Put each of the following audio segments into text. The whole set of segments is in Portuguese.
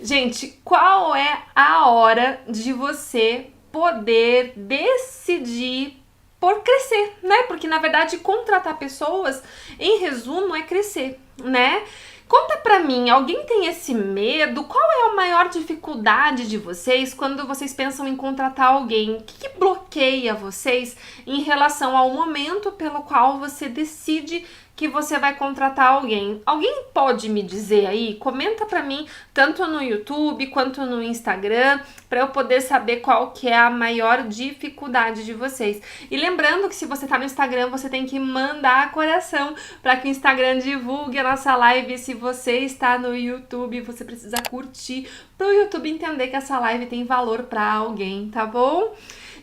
Gente, qual é a hora de você poder decidir por crescer, né? Porque na verdade contratar pessoas, em resumo, é crescer, né? Conta pra mim, alguém tem esse medo? Qual é a maior dificuldade de vocês quando vocês pensam em contratar alguém? O que bloqueia vocês em relação ao momento pelo qual você decide que você vai contratar alguém? Alguém pode me dizer aí? Comenta pra mim, tanto no YouTube quanto no Instagram, pra eu poder saber qual que é a maior dificuldade de vocês. E lembrando que se você tá no Instagram, você tem que mandar coração para que o Instagram divulgue a nossa live. E se você está no YouTube, você precisa curtir para o YouTube entender que essa live tem valor para alguém, tá bom?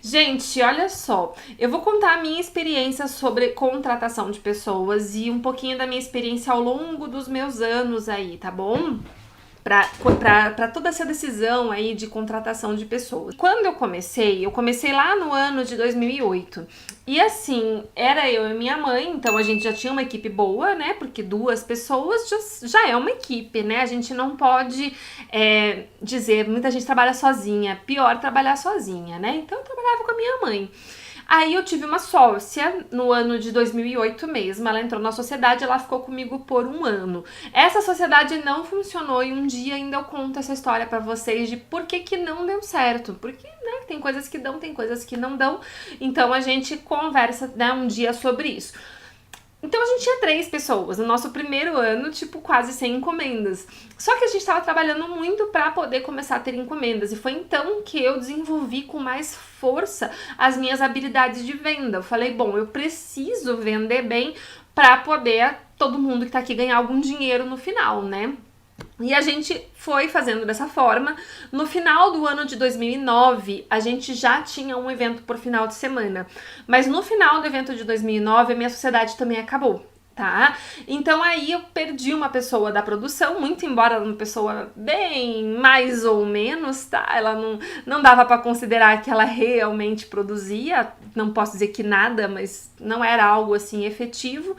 Gente, olha só, eu vou contar a minha experiência sobre contratação de pessoas e um pouquinho da minha experiência ao longo dos meus anos aí, tá bom? Para toda essa decisão aí de contratação de pessoas. Quando eu comecei lá no ano de 2008. E assim, era eu e minha mãe, então a gente já tinha uma equipe boa, né? Porque 2 pessoas já é uma equipe, né? A gente não pode dizer, muita gente trabalha sozinha, pior trabalhar sozinha, né? Então eu trabalhava com a minha mãe. Aí eu tive uma sócia no ano de 2008 mesmo, ela entrou na sociedade, ela ficou comigo por 1 ano. Essa sociedade não funcionou e um dia ainda eu conto essa história pra vocês de por que não deu certo. Porque, né, tem coisas que dão, tem coisas que não dão. Então a gente conversa, né, um dia sobre isso. Então a gente tinha 3 pessoas no nosso primeiro ano, tipo, quase sem encomendas. Só que a gente tava trabalhando muito pra poder começar a ter encomendas. E foi então que eu desenvolvi com mais força as minhas habilidades de venda. Eu falei, bom, eu preciso vender bem pra poder todo mundo que tá aqui ganhar algum dinheiro no final, né? E a gente foi fazendo dessa forma. No final do ano de 2009, a gente já tinha um evento por final de semana. Mas no final do evento de 2009, a minha sociedade também acabou, tá? Então aí eu perdi uma pessoa da produção, muito embora ela uma pessoa bem mais ou menos, tá? Ela não dava pra considerar que ela realmente produzia, não posso dizer que nada, mas não era algo assim efetivo,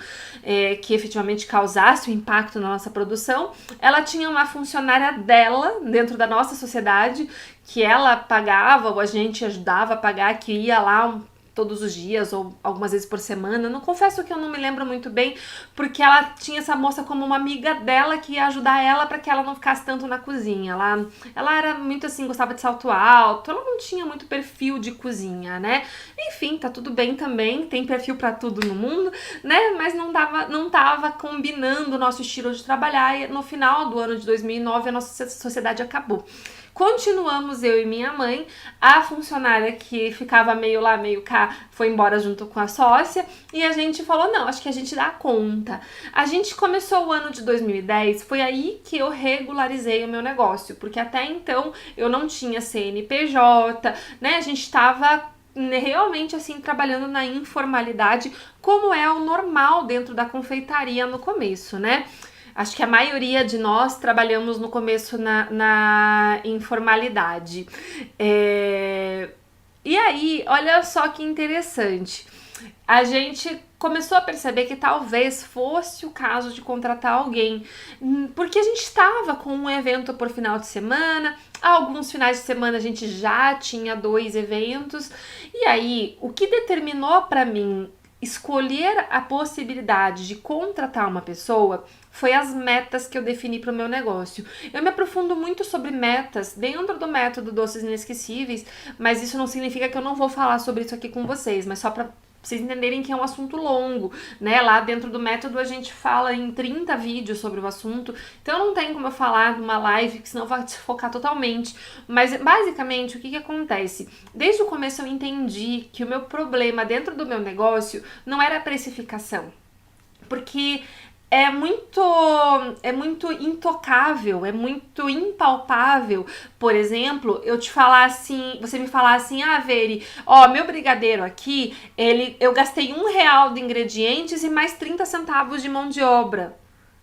que efetivamente causasse um impacto na nossa produção. Ela tinha uma funcionária dela dentro da nossa sociedade, que ela pagava, ou a gente ajudava a pagar, que ia lá todos os dias ou algumas vezes por semana. Não, confesso que eu não me lembro muito bem, porque ela tinha essa moça como uma amiga dela que ia ajudar ela para que ela não ficasse tanto na cozinha. Ela era muito assim, gostava de salto alto, ela não tinha muito perfil de cozinha, né? Enfim, tá tudo bem também, tem perfil para tudo no mundo, né? Mas não tava combinando o nosso estilo de trabalhar e no final do ano de 2009 a nossa sociedade acabou. Continuamos eu e minha mãe, a funcionária que ficava meio lá, meio cá, foi embora junto com a sócia, e a gente falou, não, acho que a gente dá conta. A gente começou o ano de 2010, foi aí que eu regularizei o meu negócio, porque até então eu não tinha CNPJ, né, a gente tava realmente assim trabalhando na informalidade, como é o normal dentro da confeitaria no começo, né? Acho que a maioria de nós trabalhamos no começo na informalidade. E aí, olha só que interessante. A gente começou a perceber que talvez fosse o caso de contratar alguém, porque a gente estava com um evento por final de semana, alguns finais de semana a gente já tinha 2 eventos, e aí o que determinou para mim escolher a possibilidade de contratar uma pessoa foi as metas que eu defini para o meu negócio. Eu me aprofundo muito sobre metas dentro do método Doces Inesquecíveis, mas isso não significa que eu não vou falar sobre isso aqui com vocês, mas só para vocês entenderem que é um assunto longo, né? Lá dentro do método a gente fala em 30 vídeos sobre o assunto, então não tem como eu falar numa live, que senão vai te focar totalmente. Mas basicamente o que acontece? Desde o começo eu entendi que o meu problema dentro do meu negócio não era a precificação, porque é muito intocável, é muito impalpável. Por exemplo, eu te falar assim, você me falar assim, ah, Veri, ó, meu brigadeiro aqui, eu gastei R$ 1 de ingredientes e mais 30 centavos de mão de obra.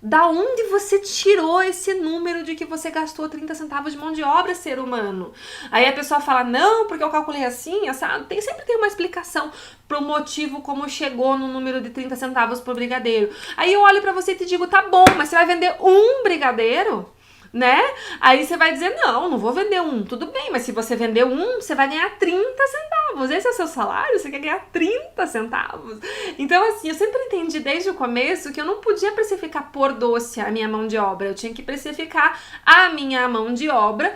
Da onde você tirou esse número de que você gastou 30 centavos de mão de obra, ser humano? Aí a pessoa fala, não, porque eu calculei assim, assado. Sempre tem uma explicação pro motivo como chegou no número de 30 centavos por brigadeiro. Aí eu olho pra você e te digo, tá bom, mas você vai vender um brigadeiro? né? Aí você vai dizer, não vou vender um. Tudo bem, mas se você vender um, você vai ganhar 30 centavos. Esse é o seu salário, você quer ganhar 30 centavos. Então, assim, eu sempre entendi desde o começo que eu não podia precificar por doce a minha mão de obra. Eu tinha que precificar a minha mão de obra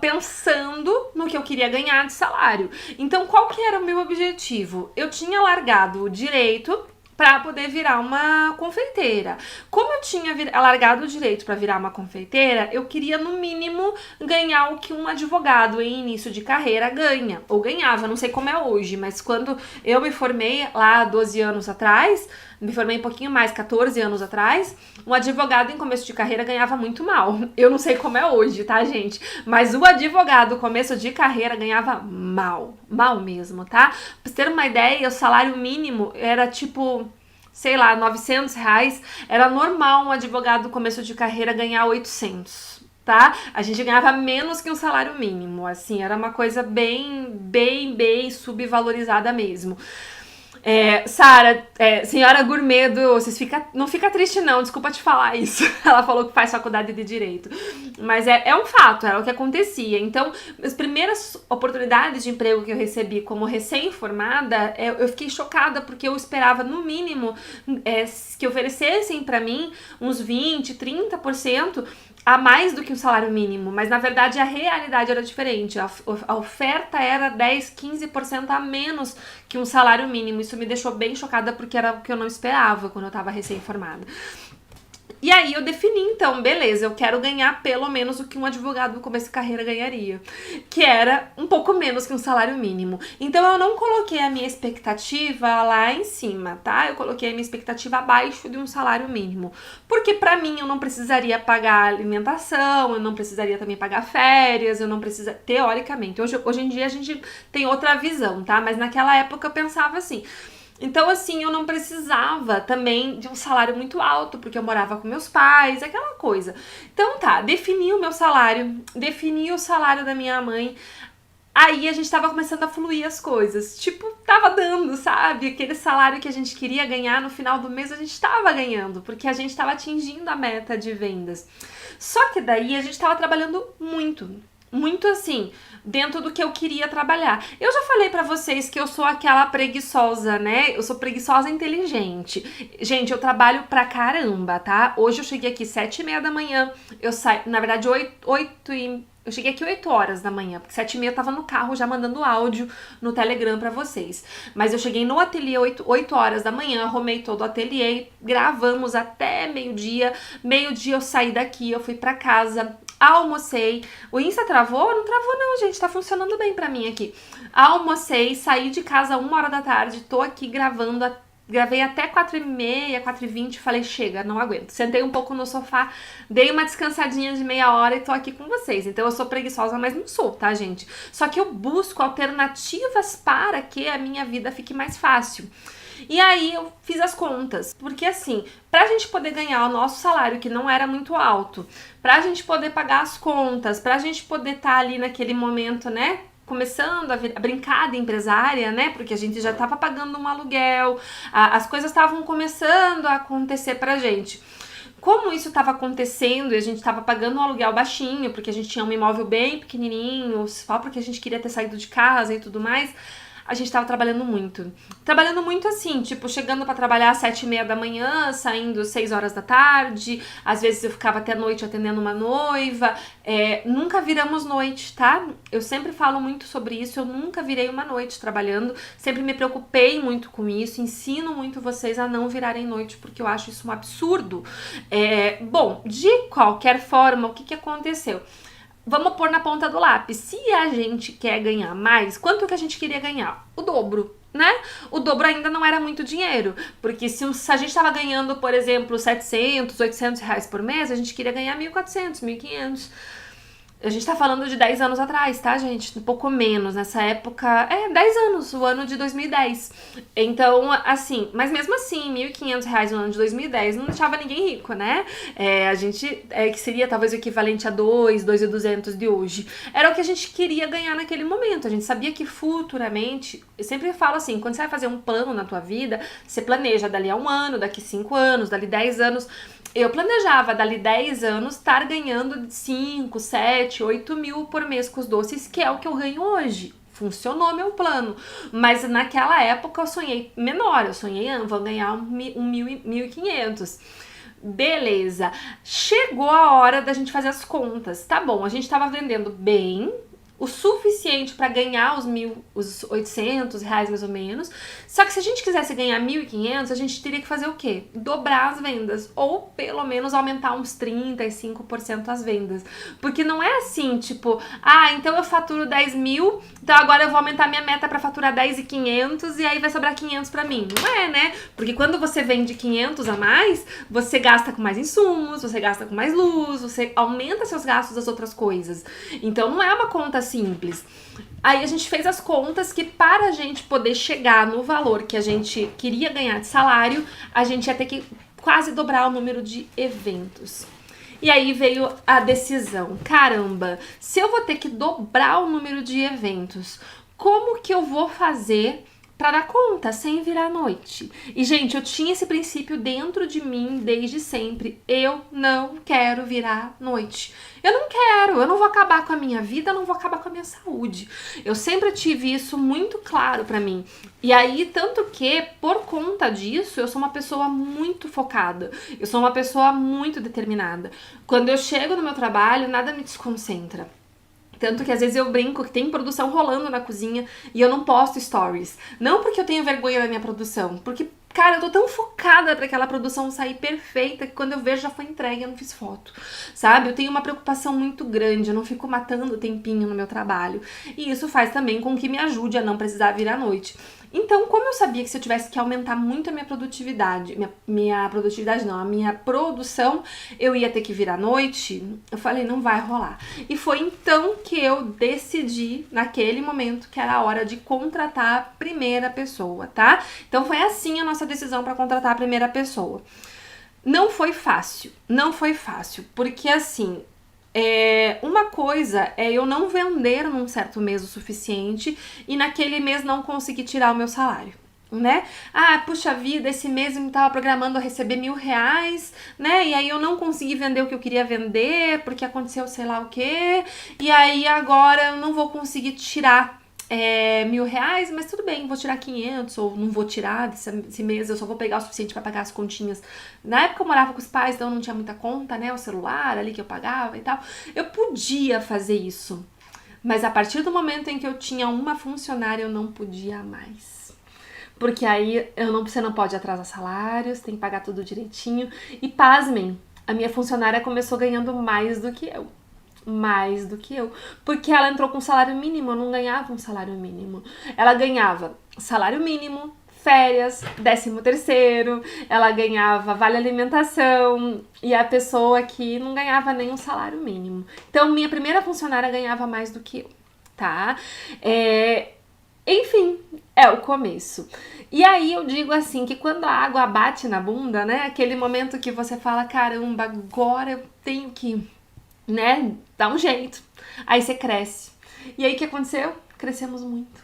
pensando no que eu queria ganhar de salário. Então, qual que era o meu objetivo? Eu tinha largado o direito para poder virar uma confeiteira. Como eu tinha largado o direito para virar uma confeiteira, eu queria no mínimo ganhar o que um advogado em início de carreira ganha, ou ganhava, não sei como é hoje, mas quando eu me formei lá 12 anos atrás, me formei um pouquinho mais, 14 anos atrás, um advogado em começo de carreira ganhava muito mal. Eu não sei como é hoje, tá, gente? Mas o advogado, começo de carreira, ganhava mal mesmo, tá? Pra você ter uma ideia, o salário mínimo era tipo, sei lá, R$900. Era normal um advogado, começo de carreira, ganhar 800. Tá? A gente ganhava menos que um salário mínimo, assim, era uma coisa bem subvalorizada mesmo. Sara, senhora gourmet do... não fica triste não, desculpa te falar isso. Ela falou que faz faculdade de Direito. Mas é um fato, era o que acontecia. Então, as primeiras oportunidades de emprego que eu recebi como recém-formada, eu fiquei chocada, porque eu esperava, no mínimo, que oferecessem pra mim uns 20%, 30% a mais do que um salário mínimo, mas na verdade a realidade era diferente, a oferta era 10, 15% a menos que um salário mínimo. Isso me deixou bem chocada, porque era o que eu não esperava quando eu tava recém-formada. E aí eu defini, então, beleza, eu quero ganhar pelo menos o que um advogado no começo de carreira ganharia, que era um pouco menos que um salário mínimo. Então eu não coloquei a minha expectativa lá em cima, tá? Eu coloquei a minha expectativa abaixo de um salário mínimo, porque pra mim eu não precisaria pagar alimentação, eu não precisaria também pagar férias, eu não precisaria, teoricamente. Hoje em dia a gente tem outra visão, tá? Mas naquela época eu pensava assim. Então, assim, eu não precisava também de um salário muito alto, porque eu morava com meus pais, aquela coisa. Então tá, defini o meu salário, defini o salário da minha mãe. Aí a gente tava começando a fluir as coisas. Tipo, tava dando, sabe? Aquele salário que a gente queria ganhar no final do mês, a gente tava ganhando, porque a gente tava atingindo a meta de vendas. Só que daí a gente tava trabalhando muito assim, dentro do que eu queria trabalhar. Eu já falei pra vocês que eu sou aquela preguiçosa, né? Eu sou preguiçosa inteligente. Gente, eu trabalho pra caramba, tá? Hoje eu cheguei aqui 7h30 da manhã, eu saio, na verdade, eu cheguei aqui 8 horas da manhã, porque 7h30 eu tava no carro já mandando áudio no Telegram pra vocês. Mas eu cheguei no ateliê 8 horas da manhã, arrumei todo o ateliê, gravamos até meio-dia. Meio-dia eu saí daqui, eu fui pra casa, almocei. O Insta travou? Não travou não, gente, tá funcionando bem pra mim aqui. Almocei, saí de casa 1h da tarde, tô aqui gravando Gravei até 4h30, 4h20, falei, chega, não aguento. Sentei um pouco no sofá, dei uma descansadinha de meia hora e tô aqui com vocês. Então eu sou preguiçosa, mas não sou, tá, gente? Só que eu busco alternativas para que a minha vida fique mais fácil. E aí eu fiz as contas, porque assim, pra gente poder ganhar o nosso salário, que não era muito alto, pra gente poder pagar as contas, pra gente poder estar ali naquele momento, né, começando a brincar de empresária, né? Porque a gente já estava pagando um aluguel, as coisas estavam começando a acontecer pra gente. Como isso estava acontecendo e a gente estava pagando um aluguel baixinho, porque a gente tinha um imóvel bem pequenininho, só porque a gente queria ter saído de casa e tudo mais, a gente tava trabalhando muito. Trabalhando muito assim, tipo, chegando pra trabalhar às 7h30 da manhã, saindo 6 horas da tarde, às vezes eu ficava até noite atendendo uma noiva. Nunca viramos noite, tá? Eu sempre falo muito sobre isso, eu nunca virei uma noite trabalhando, sempre me preocupei muito com isso, ensino muito vocês a não virarem noite, porque eu acho isso um absurdo. Bom, de qualquer forma, o que aconteceu? Vamos pôr na ponta do lápis. Se a gente quer ganhar mais, quanto que a gente queria ganhar? O dobro, né? O dobro ainda não era muito dinheiro, porque se a gente estava ganhando, por exemplo, 700, 800 reais por mês, a gente queria ganhar 1.400, 1.500. A gente tá falando de 10 anos atrás, tá, gente? Um pouco menos. Nessa época, 10 anos, o ano de 2010. Então, assim, mas mesmo assim, R$ 1.500 no ano de 2010 não deixava ninguém rico, né? A gente, que seria talvez o equivalente a 2.200 de hoje. Era o que a gente queria ganhar naquele momento. A gente sabia que futuramente, eu sempre falo assim, quando você vai fazer um plano na tua vida, você planeja dali a 1 ano, daqui 5 anos, dali 10 anos. Eu planejava, dali 10 anos, estar ganhando 5, 7, 8 mil por mês com os doces, que é o que eu ganho hoje. Funcionou meu plano. Mas naquela época eu sonhei menor. Eu sonhei, vou ganhar 1.500. Beleza. Chegou a hora da gente fazer as contas. Tá bom, a gente tava vendendo bem, o suficiente para ganhar os R$ 800 mais ou menos. Só que se a gente quisesse ganhar 1.500, a gente teria que fazer o quê? Dobrar as vendas, ou pelo menos aumentar uns 35% as vendas. Porque não é assim, tipo, então eu faturo 10 mil, então agora eu vou aumentar minha meta para faturar 10.500 e aí vai sobrar 500 para mim. Não é, né? Porque quando você vende 500 a mais, você gasta com mais insumos, você gasta com mais luz, você aumenta seus gastos das outras coisas. Então não é uma conta simples. Aí a gente fez as contas que para a gente poder chegar no valor que a gente queria ganhar de salário, a gente ia ter que quase dobrar o número de eventos. E aí veio a decisão, caramba, se eu vou ter que dobrar o número de eventos, como que eu vou fazer pra dar conta, sem virar noite? E, gente, eu tinha esse princípio dentro de mim desde sempre. Eu não quero virar noite. Eu não vou acabar com a minha vida, eu não vou acabar com a minha saúde. Eu sempre tive isso muito claro pra mim. E aí, tanto que, por conta disso, eu sou uma pessoa muito focada. Eu sou uma pessoa muito determinada. Quando eu chego no meu trabalho, nada me desconcentra. Tanto que às vezes eu brinco que tem produção rolando na cozinha e eu não posto stories. Não porque eu tenho vergonha da minha produção, porque, cara, eu tô tão focada pra aquela produção sair perfeita que quando eu vejo já foi entregue, eu não fiz foto, sabe? Eu tenho uma preocupação muito grande, eu não fico matando tempinho no meu trabalho. E isso faz também com que me ajude a não precisar vir à noite. Então, como eu sabia que se eu tivesse que aumentar muito a minha produtividade, a minha produção, eu ia ter que vir à noite, eu falei, não vai rolar. E foi então que eu decidi, naquele momento, que era a hora de contratar a primeira pessoa, tá? Então, foi assim a nossa decisão para contratar a primeira pessoa. Não foi fácil, porque assim, uma coisa é eu não vender num certo mês o suficiente e naquele mês não conseguir tirar o meu salário, né? Puxa vida, esse mês eu tava programando a receber R$ 1.000, né? E aí eu não consegui vender o que eu queria vender porque aconteceu sei lá o quê, e aí agora eu não vou conseguir tirar R$ 1.000, mas tudo bem, vou tirar 500 ou não vou tirar desse mês, eu só vou pegar o suficiente para pagar as continhas. Na época eu morava com os pais, então não tinha muita conta, né, o celular ali que eu pagava e tal. Eu podia fazer isso, mas a partir do momento em que eu tinha uma funcionária, eu não podia mais. Porque aí você não pode atrasar salários, tem que pagar tudo direitinho. E pasmem, a minha funcionária começou ganhando mais do que eu. Porque ela entrou com salário mínimo, eu não ganhava um salário mínimo. Ela ganhava salário mínimo, férias, 13º, ela ganhava vale alimentação, e a pessoa aqui não ganhava nem um salário mínimo. Então, minha primeira funcionária ganhava mais do que eu, tá? Enfim, é o começo. E aí eu digo assim, que quando a água bate na bunda, né, aquele momento que você fala, caramba, agora eu tenho que, né, dar um jeito. Aí você cresce. E aí o que aconteceu? Crescemos muito.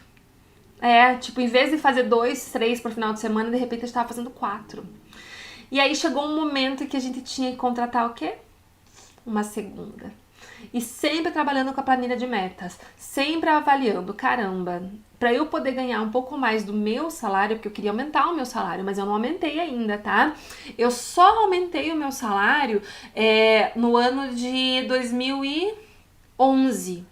Em vez de fazer 2, 3 por final de semana, de repente a gente tava fazendo 4. E aí chegou um momento que a gente tinha que contratar o quê? Uma segunda. E sempre trabalhando com a planilha de metas, sempre avaliando, caramba, para eu poder ganhar um pouco mais do meu salário, porque eu queria aumentar o meu salário, mas eu não aumentei ainda, tá? Eu só aumentei o meu salário no ano de 2011.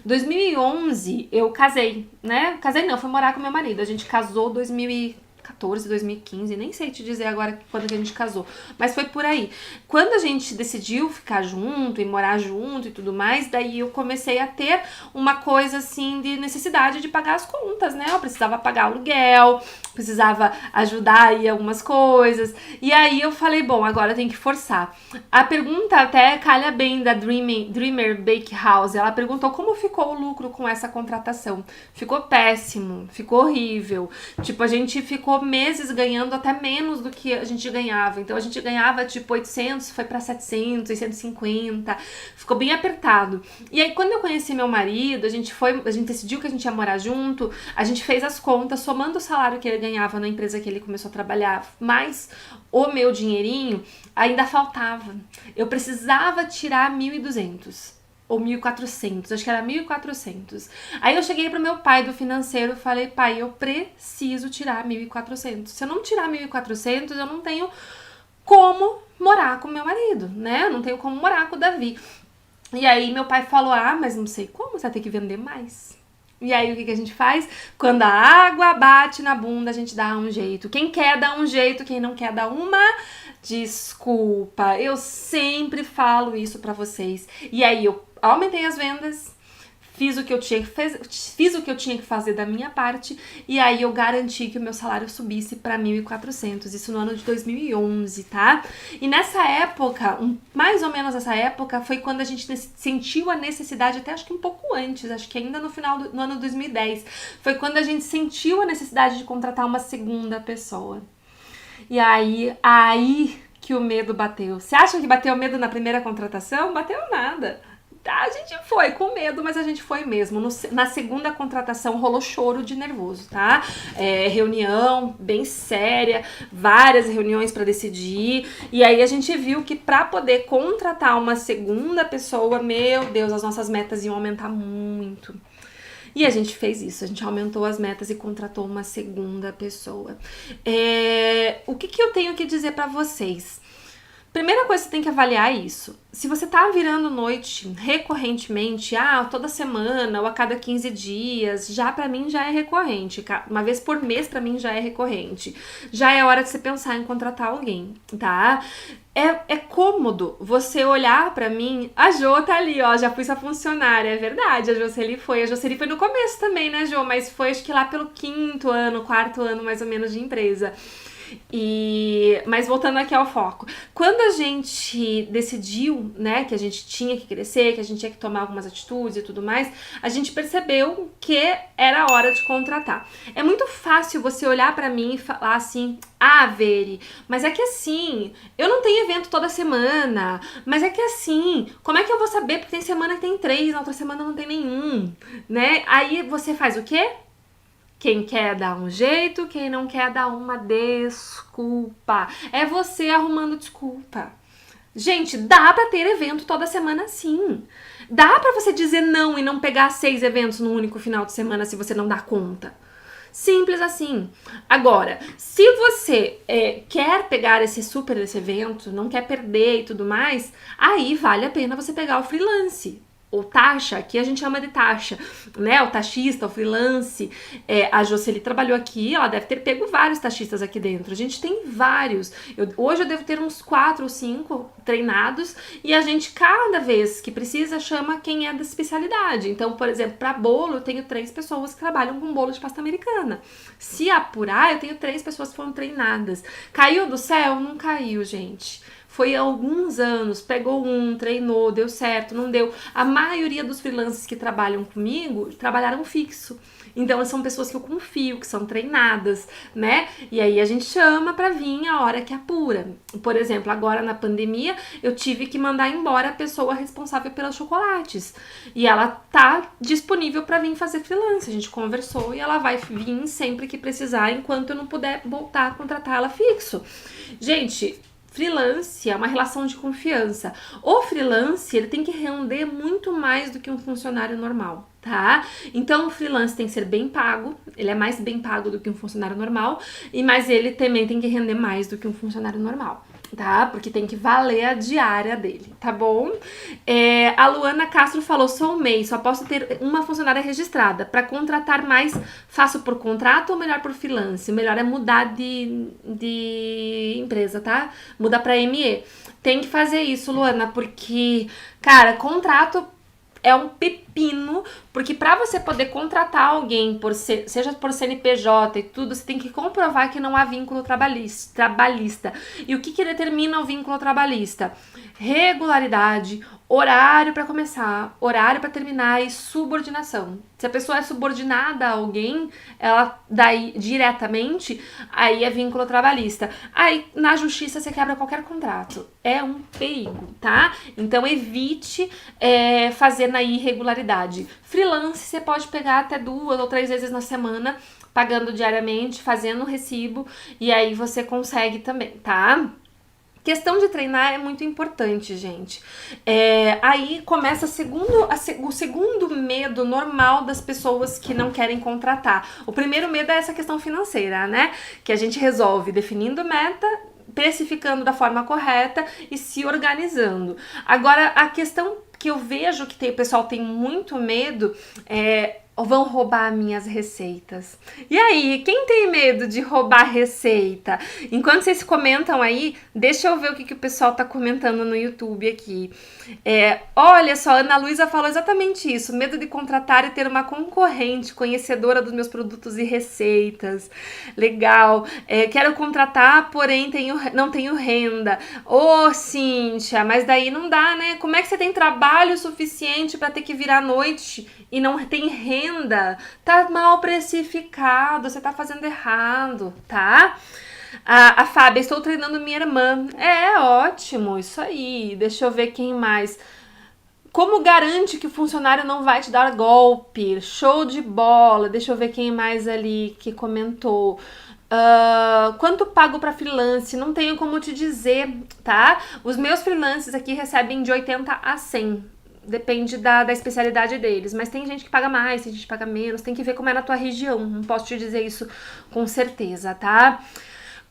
2011 eu casei, né? Casei não, fui morar com meu marido. A gente casou em 2014, 2015, nem sei te dizer agora quando que a gente casou, mas foi por aí. Quando a gente decidiu ficar junto e morar junto e tudo mais, daí eu comecei a ter uma coisa assim de necessidade de pagar as contas, né? Eu precisava pagar aluguel, precisava ajudar aí algumas coisas. E aí eu falei, bom, agora eu tenho que forçar. A pergunta até calha bem da Dreamer Bake House. Ela perguntou como ficou o lucro com essa contratação. Ficou péssimo, ficou horrível. Tipo, a gente ficou meses ganhando até menos do que a gente ganhava. Então a gente ganhava tipo 800, foi pra 700, 650. Ficou bem apertado. E aí quando eu conheci meu marido, a gente decidiu que a gente ia morar junto, a gente fez as contas, somando o salário que ele ganhava na empresa que ele começou a trabalhar, mais o meu dinheirinho, ainda faltava. Eu precisava tirar 1.200 ou 1.400, acho que era 1.400. Aí eu cheguei pro meu pai do financeiro e falei, pai, eu preciso tirar 1.400. Se eu não tirar 1.400, eu não tenho como morar com meu marido, né? Eu não tenho como morar com o Davi. E aí meu pai falou, mas não sei como, você vai ter que vender mais. E aí o que a gente faz? Quando a água bate na bunda, a gente dá um jeito. Quem quer dá um jeito, quem não quer dá uma desculpa. Eu sempre falo isso pra vocês. E aí eu aumentei as vendas, fiz o que eu tinha que fazer da minha parte, e aí eu garanti que o meu salário subisse para 1.400, isso no ano de 2011, tá? E nessa época, mais ou menos nessa época, foi quando a gente sentiu a necessidade, até acho que um pouco antes, acho que ainda no final do ano 2010, foi quando a gente sentiu a necessidade de contratar uma segunda pessoa. E aí que o medo bateu. Você acha que bateu medo na primeira contratação? Bateu nada. A gente foi com medo, mas a gente foi mesmo. Na segunda contratação rolou choro de nervoso, tá? Reunião bem séria, várias reuniões para decidir. E aí a gente viu que para poder contratar uma segunda pessoa, meu Deus, as nossas metas iam aumentar muito. E a gente fez isso, a gente aumentou as metas e contratou uma segunda pessoa. O que eu tenho que dizer para vocês? Primeira coisa que você tem que avaliar é isso. Se você tá virando noite recorrentemente, toda semana ou a cada 15 dias, já pra mim já é recorrente. Uma vez por mês pra mim já é recorrente. Já é hora de você pensar em contratar alguém, tá? É cômodo você olhar pra mim, a Jo tá ali, ó, já fui sua funcionária, é verdade, a Jocely foi no começo também, né, Jo? Mas foi acho que lá pelo quarto ano mais ou menos de empresa. Mas voltando aqui ao foco, quando a gente decidiu, né, que a gente tinha que crescer, que a gente tinha que tomar algumas atitudes e tudo mais, a gente percebeu que era hora de contratar. É muito fácil você olhar pra mim e falar assim, Veri, mas é que assim, eu não tenho evento toda semana, mas é que assim, como é que eu vou saber? Porque tem semana que tem 3, na outra semana não tem nenhum, né? Aí você faz o quê? Quem quer dar um jeito, quem não quer dar uma desculpa. É você arrumando desculpa. Gente, dá pra ter evento toda semana sim. Dá pra você dizer não e não pegar 6 eventos num único final de semana se você não dá conta. Simples assim. Agora, se você quer pegar esse evento, não quer perder e tudo mais, aí vale a pena você pegar o freelance. Ou taxa, aqui a gente chama de taxa, né? O taxista, o freelance. A Jocely trabalhou aqui, ela deve ter pego vários taxistas aqui dentro. A gente tem vários. Hoje eu devo ter uns 4 ou 5 treinados e a gente, cada vez que precisa, chama quem é da especialidade. Então, por exemplo, para bolo, eu tenho 3 pessoas que trabalham com bolo de pasta americana. Se apurar, eu tenho 3 pessoas que foram treinadas. Caiu do céu? Não caiu, gente. Foi há alguns anos, pegou treinou, deu certo, não deu. A maioria dos freelancers que trabalham comigo, trabalharam fixo. Então, são pessoas que eu confio, que são treinadas, né? E aí a gente chama pra vir a hora que apura. Por exemplo, agora na pandemia, eu tive que mandar embora a pessoa responsável pelos chocolates. E ela tá disponível pra vir fazer freelance. A gente conversou e ela vai vir sempre que precisar, enquanto eu não puder voltar a contratar ela fixo. Gente, freelance é uma relação de confiança. O freelance, ele tem que render muito mais do que um funcionário normal, tá? Então, o freelance tem que ser bem pago, ele é mais bem pago do que um funcionário normal, mas ele também tem que render mais do que um funcionário normal. tá? Porque tem que valer a diária dele, tá bom? A Luana Castro falou, sou MEI, só posso ter uma funcionária registrada. Para contratar mais, faço por contrato ou melhor por freelance? O melhor é mudar de empresa, tá? Muda para ME. Tem que fazer isso, Luana, porque, cara, contrato é um pepino, porque para você poder contratar alguém, seja por CNPJ e tudo, você tem que comprovar que não há vínculo trabalhista. E o que determina o vínculo trabalhista? Regularidade, horário para começar, horário para terminar e subordinação. Se a pessoa é subordinada a alguém, ela daí diretamente, aí é vínculo trabalhista. Aí na justiça você quebra qualquer contrato. É um perigo, tá? Então evite fazer na irregularidade. Freelance você pode pegar até 2 ou 3 vezes na semana, pagando diariamente, fazendo recibo, e aí você consegue também, tá? Questão de treinar é muito importante, gente. Aí começa o segundo medo normal das pessoas que não querem contratar. O primeiro medo é essa questão financeira, né? Que a gente resolve definindo meta, precificando da forma correta e se organizando. Agora, a questão que eu vejo que o pessoal tem muito medo é: vão roubar minhas receitas. E aí, quem tem medo de roubar receita? Enquanto vocês comentam aí, deixa eu ver o que o pessoal tá comentando no YouTube aqui. Olha só, Ana Luísa falou exatamente isso. Medo de contratar e ter uma concorrente conhecedora dos meus produtos e receitas. Legal. Quero contratar, porém não tenho renda. Ô, Cíntia, mas daí não dá, né? Como é que você tem trabalho suficiente para ter que virar à noite e não tem renda? Tá mal precificado, você tá fazendo errado, tá? A Fábia, estou treinando minha irmã. Ótimo, isso aí. Deixa eu ver quem mais. Como garante que o funcionário não vai te dar golpe? Show de bola. Deixa eu ver quem mais ali que comentou. Quanto pago para freelance? Não tenho como te dizer, tá? Os meus freelances aqui recebem de 80 a 100. Depende da especialidade deles, mas tem gente que paga mais, tem gente que paga menos, tem que ver como é na tua região, não posso te dizer isso com certeza, tá?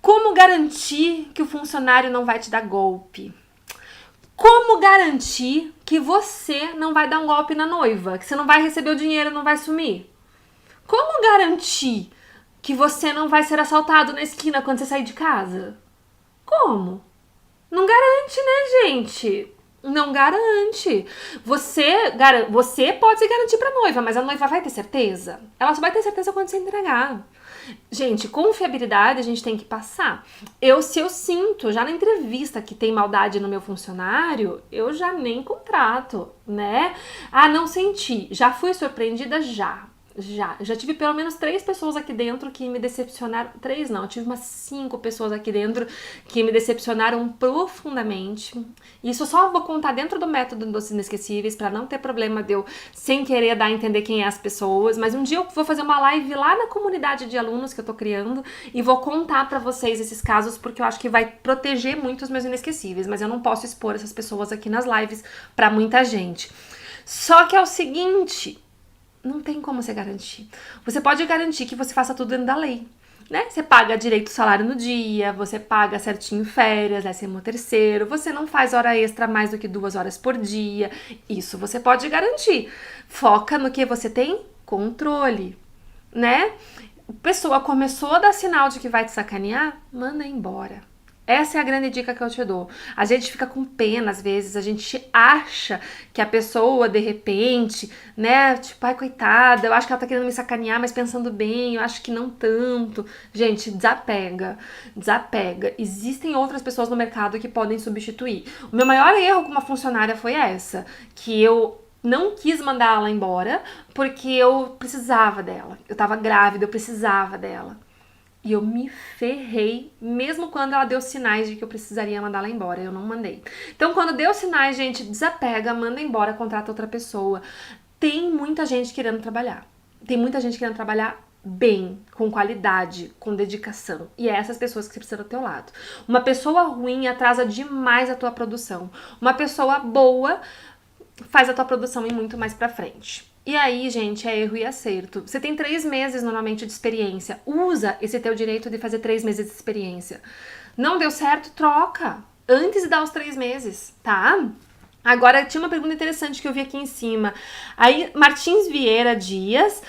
Como garantir que o funcionário não vai te dar golpe? Como garantir que você não vai dar um golpe na noiva, que você não vai receber o dinheiro e não vai sumir? Como garantir que você não vai ser assaltado na esquina quando você sair de casa? Como? Não garante, né, gente? Não garante. Você pode se garantir pra noiva, mas a noiva vai ter certeza? Ela só vai ter certeza quando você entregar. Gente, confiabilidade a gente tem que passar. Se eu sinto já na entrevista que tem maldade no meu funcionário, eu já nem contrato, né? Não senti. Já fui surpreendida? Já tive pelo menos 3 pessoas aqui dentro que me decepcionaram. 3 não, eu tive umas 5 pessoas aqui dentro que me decepcionaram profundamente. Isso eu só vou contar dentro do método dos inesquecíveis, pra não ter problema de eu, sem querer, dar a entender quem é as pessoas. Mas um dia eu vou fazer uma live lá na comunidade de alunos que eu tô criando e vou contar pra vocês esses casos, porque eu acho que vai proteger muito os meus inesquecíveis. Mas eu não posso expor essas pessoas aqui nas lives pra muita gente. Só que é o seguinte: não tem como você garantir. Você pode garantir que você faça tudo dentro da lei, né? Você paga direito ao salário no dia, você paga certinho férias, 13º, você não faz hora extra mais do que 2 horas por dia. Isso você pode garantir. Foca no que você tem controle, né? A pessoa começou a dar sinal de que vai te sacanear, manda embora. Essa é a grande dica que eu te dou. A gente fica com pena, às vezes, a gente acha que a pessoa, de repente, né, tipo, ai, coitada, eu acho que ela tá querendo me sacanear, mas pensando bem, eu acho que não tanto. Gente, desapega. Existem outras pessoas no mercado que podem substituir. O meu maior erro com uma funcionária foi essa, que eu não quis mandar ela embora, porque eu precisava dela. Eu tava grávida, eu precisava dela. E eu me ferrei, mesmo quando ela deu sinais de que eu precisaria mandar ela embora. Eu não mandei. Então, quando deu sinais, gente, desapega, manda embora, contrata outra pessoa. Tem muita gente querendo trabalhar. Tem muita gente querendo trabalhar bem, com qualidade, com dedicação. E é essas pessoas que você precisa do teu lado. Uma pessoa ruim atrasa demais a tua produção. Uma pessoa boa faz a tua produção ir muito mais pra frente. E aí, gente, é erro e acerto. Você tem 3 meses, normalmente, de experiência. Usa esse teu direito de fazer 3 meses de experiência. Não deu certo? Troca. antes de dar os 3 meses, tá? Agora, tinha uma pergunta interessante que eu vi aqui em cima. Aí, Martins Vieira Dias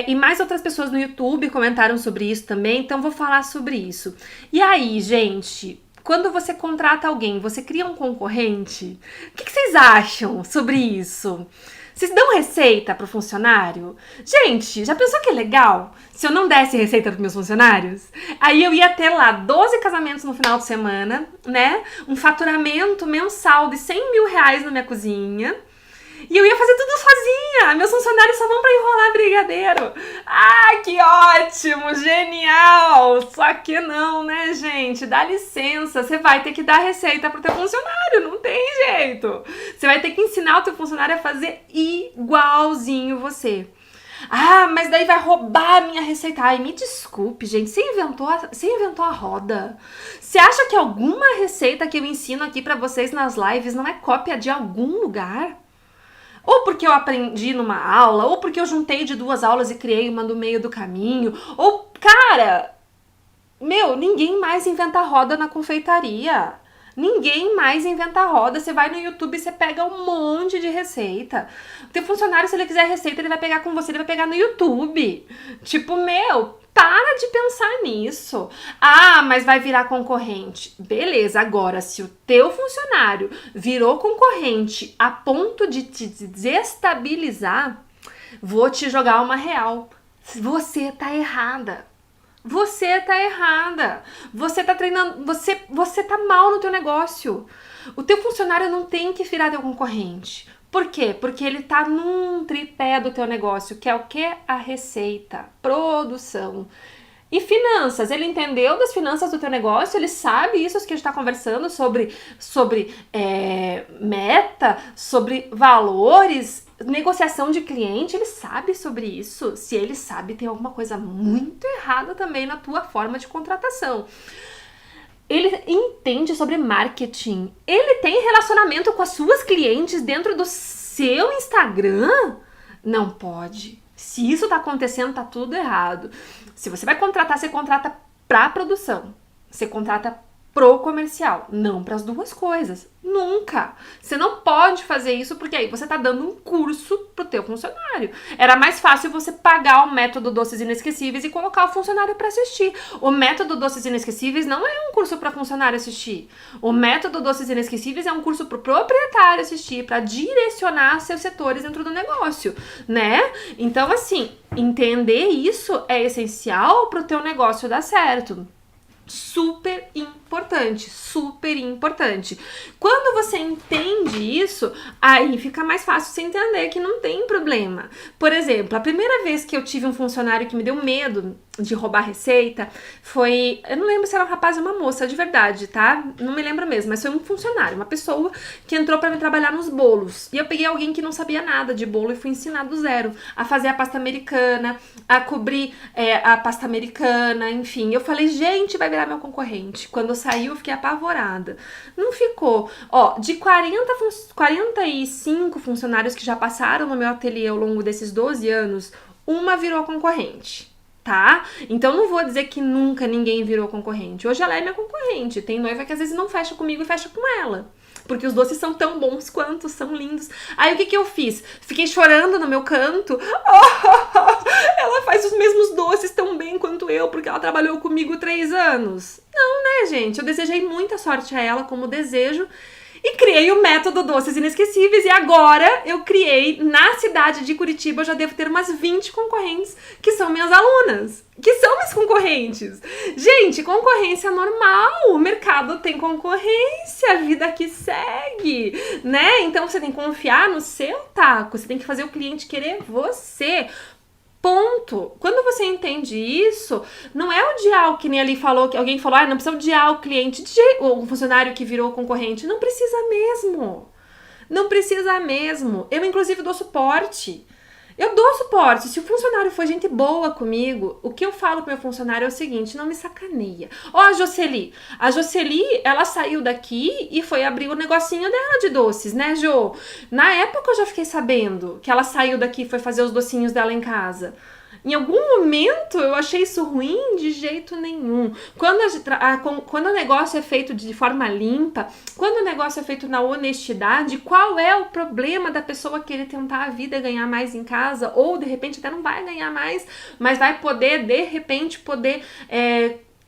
e mais outras pessoas no YouTube comentaram sobre isso também, então vou falar sobre isso. E aí, gente, quando você contrata alguém, você cria um concorrente? O que vocês acham sobre isso? Vocês dão receita pro funcionário? Gente, já pensou que é legal? Se eu não desse receita pros meus funcionários? Aí eu ia ter lá 12 casamentos no final de semana, né? Um faturamento mensal de 100 mil reais na minha cozinha. E eu ia fazer tudo sozinha. Meus funcionários só vão pra enrolar brigadeiro. Ah, que ótimo, genial. Só que não, né, gente? Dá licença, você vai ter que dar receita pro teu funcionário, não tem jeito. Você vai ter que ensinar o teu funcionário a fazer igualzinho você. Ah, mas daí vai roubar a minha receita. Ai, me desculpe, gente. Você inventou a roda. Você acha que alguma receita que eu ensino aqui pra vocês nas lives não é cópia de algum lugar? Ou porque eu aprendi numa aula, ou porque eu juntei de 2 aulas e criei uma no meio do caminho. Ou, cara, ninguém mais inventa roda na confeitaria. Ninguém mais inventa roda. Você vai no YouTube e você pega um monte de receita. O teu funcionário, se ele quiser receita, ele vai pegar com você, ele vai pegar no YouTube. Tipo, para de pensar nisso. Ah, mas vai virar concorrente. Beleza, agora, se o teu funcionário virou concorrente a ponto de te desestabilizar, vou te jogar uma real. Você tá errada. Você tá errada. Você tá treinando, você tá mal no teu negócio. O teu funcionário não tem que virar teu concorrente. Por quê? Porque ele tá num tripé do teu negócio, que é o quê? A receita, produção e finanças. Ele entendeu das finanças do teu negócio, ele sabe isso que a gente tá conversando sobre meta, sobre valores, negociação de cliente, ele sabe sobre isso. Se ele sabe, tem alguma coisa muito errada também na tua forma de contratação. Ele entende sobre marketing. Ele tem relacionamento com as suas clientes dentro do seu Instagram? Não pode. Se isso tá acontecendo, tá tudo errado. Se você vai contratar, você contrata pra produção. Você contrata pro comercial, não pras duas coisas. Nunca. Você não pode fazer isso porque aí você tá dando um curso pro teu funcionário. Era mais fácil você pagar o método Doces Inesquecíveis e colocar o funcionário para assistir. O método Doces Inesquecíveis não é um curso para funcionário assistir. O método Doces Inesquecíveis é um curso pro proprietário assistir, para direcionar seus setores dentro do negócio, né? Então, assim, entender isso é essencial pro teu negócio dar certo. Super importante, super importante. Quando você entende isso, aí fica mais fácil você entender que não tem problema. Por exemplo, a primeira vez que eu tive um funcionário que me deu medo de roubar receita foi, eu não lembro se era um rapaz ou uma moça, de verdade, tá? Não me lembro mesmo, mas foi um funcionário, uma pessoa que entrou pra me trabalhar nos bolos. E eu peguei alguém que não sabia nada de bolo e fui ensinar do zero a fazer a pasta americana, a cobrir a pasta americana, enfim. Eu falei, gente, vai virar meu concorrente. Quando eu saí, eu fiquei apavorada. Não ficou. Ó, de 45 funcionários que já passaram no meu ateliê ao longo desses 12 anos, uma virou concorrente. Tá? Então não vou dizer que nunca ninguém virou concorrente. Hoje ela é minha concorrente. Tem noiva que às vezes não fecha comigo e fecha com ela. Porque os doces são tão bons quanto, são lindos. Aí o que eu fiz? Fiquei chorando no meu canto. Ela faz os mesmos doces tão bem quanto eu, porque ela trabalhou comigo 3 anos. Não, né, gente? Eu desejei muita sorte a ela, como desejo. E criei o método Doces Inesquecíveis. E agora eu criei, na cidade de Curitiba, eu já devo ter umas 20 concorrentes que são minhas alunas, que são minhas concorrentes. Gente, concorrência normal, o mercado tem concorrência, a vida que segue, né? Então você tem que confiar no seu taco, você tem que fazer o cliente querer você. Ponto. Quando você entende isso, não é odiar, que nem ali falou, que alguém falou, não precisa odiar o cliente, o funcionário que virou concorrente. Não precisa mesmo. Não precisa mesmo. Eu, inclusive, dou suporte. Eu dou suporte. Se o funcionário for gente boa comigo, o que eu falo pro meu funcionário é o seguinte, não me sacaneia. Ó, a Jocely. A Jocely, ela saiu daqui e foi abrir o negocinho dela de doces, né, Jo? Na época eu já fiquei sabendo que ela saiu daqui e foi fazer os docinhos dela em casa. Em algum momento eu achei isso ruim? De jeito nenhum. Quando o negócio é feito de forma limpa, quando o negócio é feito na honestidade, qual é o problema da pessoa querer tentar a vida e ganhar mais em casa? Ou de repente até não vai ganhar mais, mas vai poder, de repente,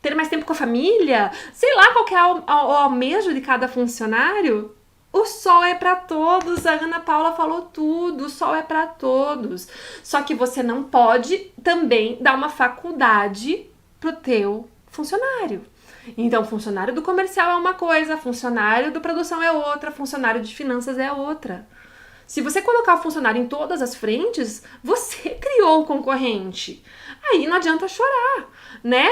ter mais tempo com a família? Sei lá qual que é o almejo de cada funcionário. O sol é para todos, a Ana Paula falou tudo, o sol é para todos. Só que você não pode também dar uma faculdade pro teu funcionário. Então, funcionário do comercial é uma coisa, funcionário do produção é outra, funcionário de finanças é outra. Se você colocar o funcionário em todas as frentes, você criou o concorrente. Aí não adianta chorar, né?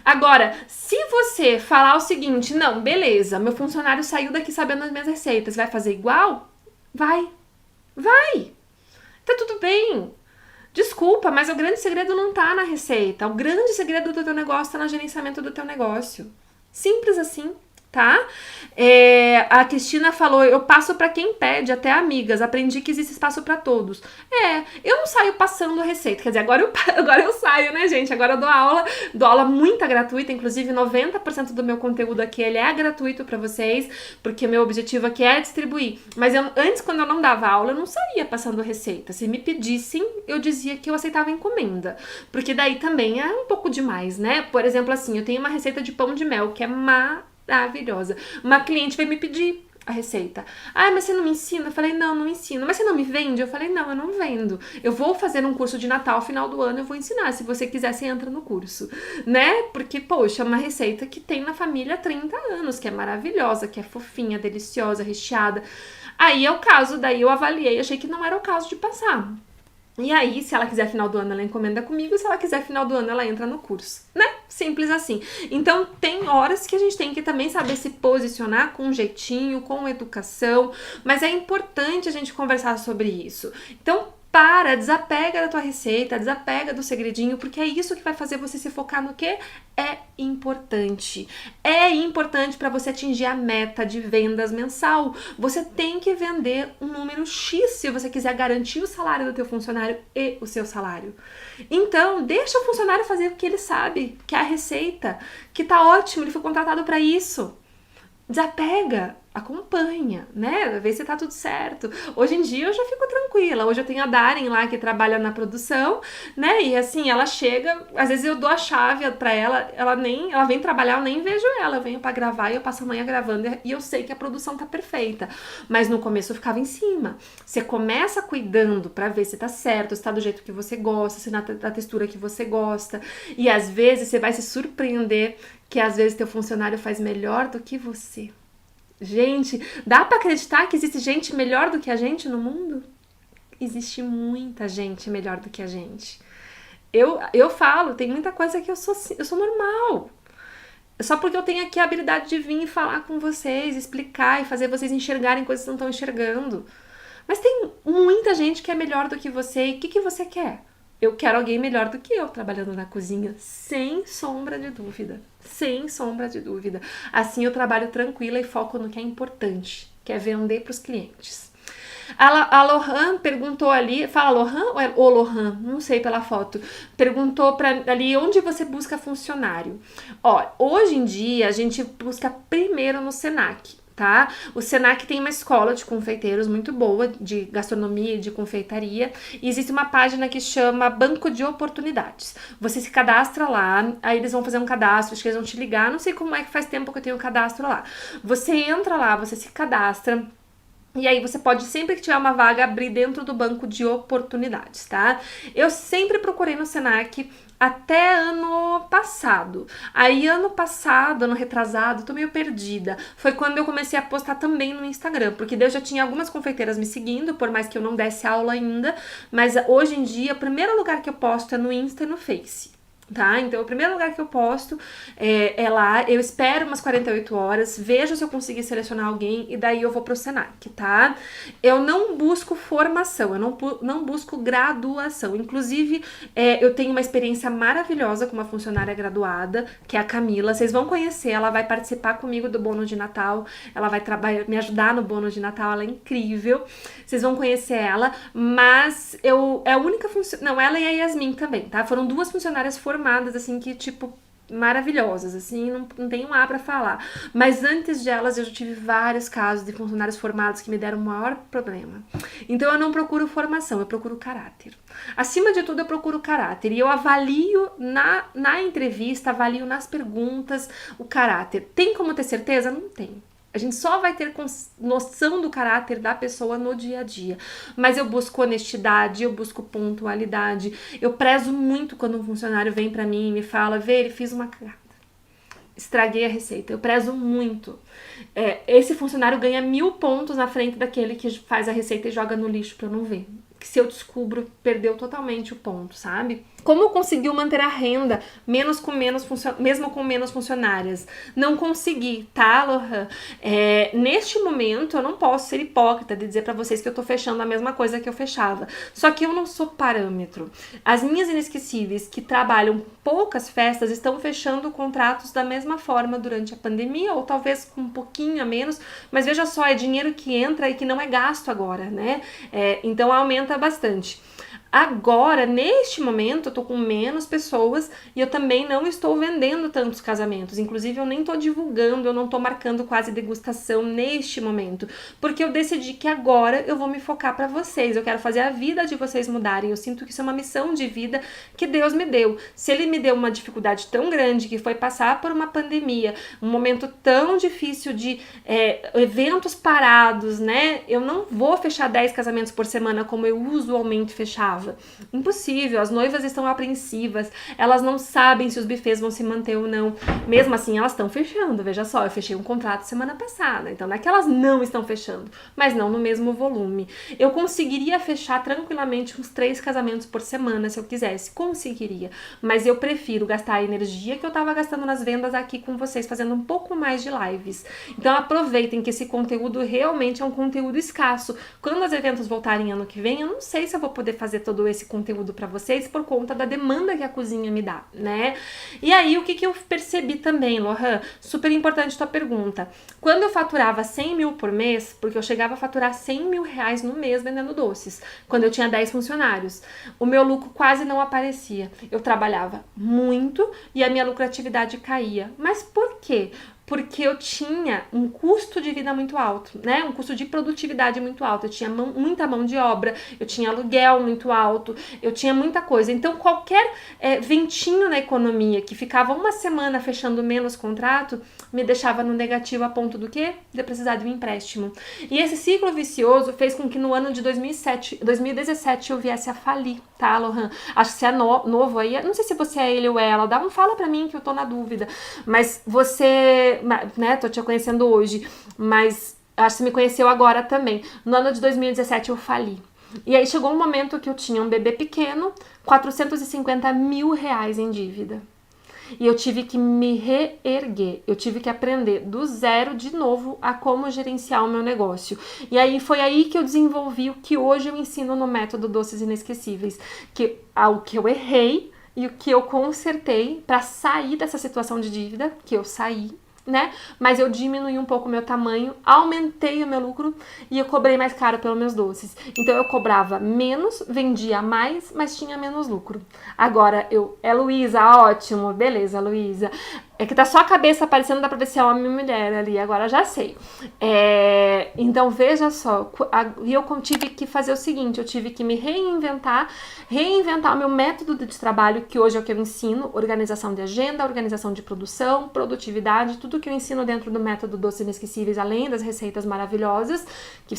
Agora, se você falar o seguinte, não, beleza, meu funcionário saiu daqui sabendo as minhas receitas, vai fazer igual? Vai. Tá tudo bem. Desculpa, mas o grande segredo não tá na receita. O grande segredo do teu negócio tá no gerenciamento do teu negócio. Simples assim. Tá? A Cristina falou, eu passo pra quem pede, até amigas, aprendi que existe espaço pra todos. Eu não saio passando receita, quer dizer, agora eu saio, né, gente? Agora eu dou aula muita gratuita, inclusive 90% do meu conteúdo aqui, ele é gratuito pra vocês, porque meu objetivo aqui é distribuir. Mas antes, quando eu não dava aula, eu não saía passando receita. Se me pedissem, eu dizia que eu aceitava encomenda, porque daí também é um pouco demais, né? Por exemplo, assim, eu tenho uma receita de pão de mel que é maravilhosa. Uma cliente veio me pedir a receita. Mas você não me ensina? Eu falei, não ensino. Mas você não me vende? Eu falei, não, eu não vendo. Eu vou fazer um curso de Natal, final do ano, eu vou ensinar. Se você quiser, você entra no curso, né? Porque, poxa, é uma receita que tem na família há 30 anos, que é maravilhosa, que é fofinha, deliciosa, recheada. Aí é o caso, daí eu avaliei, achei que não era o caso de passar. E aí, se ela quiser final do ano, ela encomenda comigo. Se ela quiser final do ano, ela entra no curso, né? Simples assim. Então, tem horas que a gente tem que também saber se posicionar com jeitinho, com educação. Mas é importante a gente conversar sobre isso. Então, desapega da tua receita, desapega do segredinho, porque é isso que vai fazer você se focar no que é importante. É importante para você atingir a meta de vendas mensal. Você tem que vender um número X se você quiser garantir o salário do teu funcionário e o seu salário. Então, deixa o funcionário fazer o que ele sabe, que é a receita, que tá ótimo, ele foi contratado para isso. Desapega, acompanha, né? Vê se tá tudo certo. Hoje em dia eu já fico tranquila. Hoje eu tenho a Darren lá que trabalha na produção, né? E assim, ela chega, às vezes eu dou a chave pra ela, ela vem trabalhar, eu nem vejo ela. Eu venho pra gravar e eu passo a manhã gravando e eu sei que a produção tá perfeita. Mas no começo eu ficava em cima. Você começa cuidando pra ver se tá certo, se tá do jeito que você gosta, se da textura que você gosta. E às vezes você vai se surpreender que às vezes teu funcionário faz melhor do que você. Gente, dá pra acreditar que existe gente melhor do que a gente no mundo? Existe muita gente melhor do que a gente. Eu falo, tem muita coisa que eu sou normal. Só porque eu tenho aqui a habilidade de vir e falar com vocês, explicar e fazer vocês enxergarem coisas que não estão enxergando. Mas tem muita gente que é melhor do que você. E o que você quer? Eu quero alguém melhor do que eu trabalhando na cozinha, sem sombra de dúvida. Sem sombra de dúvida. Assim eu trabalho tranquila e foco no que é importante, que é vender para os clientes. A Lohan perguntou ali, fala Lohan ou é o Lohan? Não sei pela foto. Perguntou ali onde você busca funcionário. Hoje em dia a gente busca primeiro no Senac. Tá? O Senac tem uma escola de confeiteiros muito boa, de gastronomia e de confeitaria, e existe uma página que chama Banco de Oportunidades. Você se cadastra lá, aí eles vão fazer um cadastro, acho que eles vão te ligar, não sei como é que faz tempo que eu tenho o cadastro lá. Você entra lá, você se cadastra, e aí você pode, sempre que tiver uma vaga, abrir dentro do banco de oportunidades, tá? Eu sempre procurei no Senac até ano passado. Aí ano passado, ano retrasado, tô meio perdida. Foi quando eu comecei a postar também no Instagram, porque daí eu já tinha algumas confeiteiras me seguindo, por mais que eu não desse aula ainda, mas hoje em dia, o primeiro lugar que eu posto é no Insta e no Face. tá? Então, o primeiro lugar que eu posto é lá, eu espero umas 48 horas, vejo se eu conseguir selecionar alguém e daí eu vou pro Senac, tá? Eu não busco formação, eu não busco graduação. Inclusive, eu tenho uma experiência maravilhosa com uma funcionária graduada, que é a Camila. Vocês vão conhecer, ela vai participar comigo do bônus de Natal, ela vai me ajudar no bônus de Natal, ela é incrível. Vocês vão conhecer ela, mas é a única funcionária, não, ela e a Yasmin também, tá? Foram duas funcionárias formadas, assim, que, tipo, maravilhosas, assim, não tem um A pra falar. Mas antes de elas, eu já tive vários casos de funcionários formados que me deram o maior problema. Então, eu não procuro formação, eu procuro caráter. Acima de tudo, eu procuro caráter. E eu avalio na entrevista, avalio nas perguntas o caráter. Tem como ter certeza? Não tem. A gente só vai ter noção do caráter da pessoa no dia a dia. Mas eu busco honestidade, eu busco pontualidade. Eu prezo muito quando um funcionário vem pra mim e me fala, Vê, ele fiz uma cagada. Estraguei a receita. Eu prezo muito. Esse funcionário ganha 1000 pontos na frente daquele que faz a receita e joga no lixo pra eu não ver. Que se eu descubro, perdeu totalmente o ponto, sabe? Como conseguiu manter a renda mesmo com menos funcionárias? Não consegui, tá, Lohan? Neste momento, eu não posso ser hipócrita de dizer pra vocês que eu tô fechando a mesma coisa que eu fechava. Só que eu não sou parâmetro. As minhas inesquecíveis que trabalham poucas festas estão fechando contratos da mesma forma durante a pandemia, ou talvez com um pouquinho a menos, mas veja só, é dinheiro que entra e que não é gasto agora, né? Então aumenta bastante. Agora, neste momento, eu tô com menos pessoas e eu também não estou vendendo tantos casamentos. Inclusive, eu nem tô divulgando, eu não tô marcando quase degustação neste momento. Porque eu decidi que agora eu vou me focar pra vocês. Eu quero fazer a vida de vocês mudarem. Eu sinto que isso é uma missão de vida que Deus me deu. Se Ele me deu uma dificuldade tão grande, que foi passar por uma pandemia, um momento tão difícil de eventos parados, né? Eu não vou fechar 10 casamentos por semana como eu usualmente fechava. Impossível, as noivas estão apreensivas, elas não sabem se os buffets vão se manter ou não. Mesmo assim, elas estão fechando. Veja só, eu fechei um contrato semana passada, então não é que elas não estão fechando, mas não no mesmo volume. Eu conseguiria fechar tranquilamente uns 3 casamentos por semana, se eu quisesse, conseguiria, mas eu prefiro gastar a energia que eu tava gastando nas vendas aqui com vocês, fazendo um pouco mais de lives. Então aproveitem que esse conteúdo realmente é um conteúdo escasso. Quando os eventos voltarem ano que vem, eu não sei se eu vou poder fazer todo esse conteúdo para vocês por conta da demanda que a cozinha me dá, né? E aí, o que eu percebi também, Lohan? Super importante tua pergunta. Quando eu faturava 100 mil por mês, porque eu chegava a faturar 100 mil reais no mês vendendo doces, quando eu tinha 10 funcionários, o meu lucro quase não aparecia. Eu trabalhava muito e a minha lucratividade caía. Mas por quê? Porque eu tinha um custo de vida muito alto, né? Um custo de produtividade muito alto. Eu tinha muita mão de obra, eu tinha aluguel muito alto, eu tinha muita coisa. Então, qualquer ventinho na economia que ficava uma semana fechando menos contrato, me deixava no negativo a ponto do quê? De precisar de um empréstimo. E esse ciclo vicioso fez com que no ano de 2017 eu viesse a falir, tá, Lohan? Acho que você é novo aí, não sei se você é ele ou ela, fala pra mim que eu tô na dúvida. Mas você, né, tô te conhecendo hoje, mas acho que você me conheceu agora também. No ano de 2017 eu fali. E aí chegou um momento que eu tinha um bebê pequeno, 450 mil reais em dívida. E eu tive que me reerguer, eu tive que aprender do zero de novo a como gerenciar o meu negócio. E aí foi aí que eu desenvolvi o que hoje eu ensino no método Doces Inesquecíveis, o que eu errei e o que eu consertei para sair dessa situação de dívida, que eu saí, né? Mas eu diminui um pouco o meu tamanho, aumentei o meu lucro e eu cobrei mais caro pelos meus doces. Então eu cobrava menos, vendia mais, mas tinha menos lucro. Agora Luísa, ótimo, beleza, Luísa. É que tá só a cabeça aparecendo, dá pra ver se é homem ou mulher ali, agora já sei. Então veja só, eu tive que fazer o seguinte, eu tive que me reinventar o meu método de trabalho, que hoje é o que eu ensino, organização de agenda, organização de produção, produtividade, tudo que eu ensino dentro do método Doces Inesquecíveis, além das receitas maravilhosas, que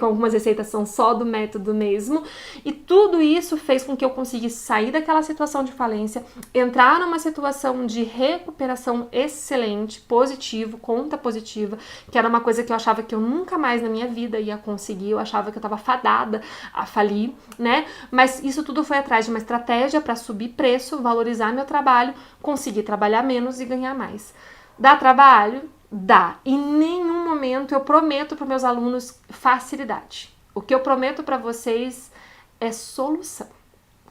algumas receitas são só do método mesmo, e tudo isso fez com que eu conseguisse sair daquela situação de falência, entrar numa situação de recuperação comunicação excelente, positivo, conta positiva, que era uma coisa que eu achava que eu nunca mais na minha vida ia conseguir, eu achava que eu tava fadada a falir, né? Mas isso tudo foi atrás de uma estratégia para subir preço, valorizar meu trabalho, conseguir trabalhar menos e ganhar mais. Dá trabalho? Dá. Em nenhum momento eu prometo para meus alunos facilidade. O que eu prometo para vocês é solução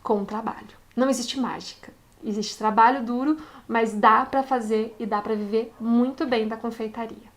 com o trabalho. Não existe mágica. Existe trabalho duro, mas dá para fazer e dá para viver muito bem da confeitaria.